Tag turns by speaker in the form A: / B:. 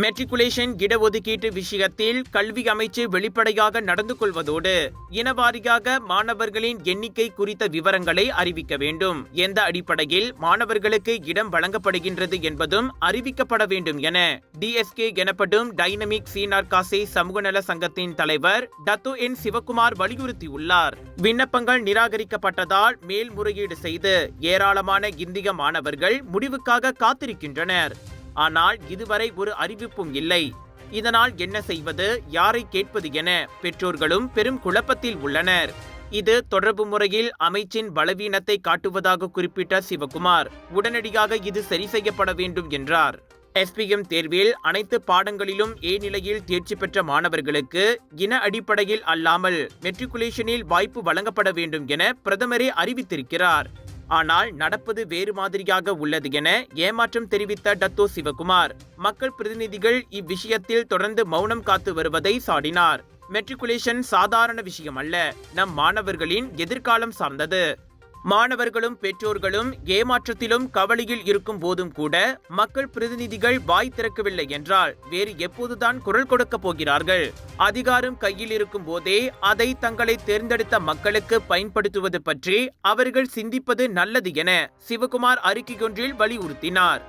A: Matriculation இடஒதுக்கீட்டு விஷயத்தில் கல்வி அமைச்சு வெளிப்படையாக நடந்து கொள்வதோடு இனவாரியாக மாணவர்களின் எண்ணிக்கை குறித்த விவரங்களை அறிவிக்க வேண்டும். எந்த அடிப்படையில் மாணவர்களுக்கு இடம் வழங்கப்படுகின்றது என்பதும் அறிவிக்கப்பட வேண்டும் என DSK எனப்படும் டைனமிக் சீனார் காசே சமூக நல சங்கத்தின் தலைவர் டத்தோ என் சிவகுமார் வலியுறுத்தியுள்ளார். விண்ணப்பங்கள் நிராகரிக்கப்பட்டதால் மேல்முறையீடு செய்து ஏராளமான இந்திய மாணவர்கள் முடிவுக்காக காத்திருக்கின்றனர். ஆனால் இதுவரை ஒரு அறிவிப்பும் இல்லை. இதனால் என்ன செய்வது, யாரை கேட்பது என பெற்றோர்களும் பெரும் குழப்பத்தில் உள்ளனர். இது தொடர்பு முறையில் அமைச்சின் பலவீனத்தை காட்டுவதாக குறிப்பிட்ட சிவகுமார் உடனடியாக இது சரி செய்யப்பட வேண்டும் என்றார். SPM தேர்வில் அனைத்து பாடங்களிலும் A நிலையில் தேர்ச்சி பெற்ற மாணவர்களுக்கு இன அடிப்படையில் அல்லாமல் மெட்ரிகுலேஷனில் வாய்ப்பு வழங்கப்பட வேண்டும் என பிரதமரே அறிவித்திருக்கிறார். ஆனால் நடப்பது வேறு மாதிரியாக உள்ளது என ஏமாற்றம் தெரிவித்த டத்தோ சிவகுமார் மக்கள் பிரதிநிதிகள் இவ்விஷயத்தில் தொடர்ந்து மௌனம் காத்து வருவதை சாடினார். மெட்ரிகுலேஷன் சாதாரண விஷயம் அல்ல, நம் மாணவர்களின் எதிர்காலம் சார்ந்தது. மாணவர்களும் பெற்றோர்களும் ஏமாற்றத்திலும் கவலையில் இருக்கும் போதும் கூட மக்கள் பிரதிநிதிகள் வாய் திறக்கவில்லை என்றால் வேறு எப்போதுதான் குரல் கொடுக்க போகிறார்கள்? அதிகாரம் கையில் இருக்கும் போதே அதை தங்களை தேர்ந்தெடுத்த மக்களுக்கு பயன்படுத்துவது பற்றி அவர்கள் சிந்திப்பது நல்லது என சிவகுமார் அறிக்கையொன்றில் வலியுறுத்தினார்.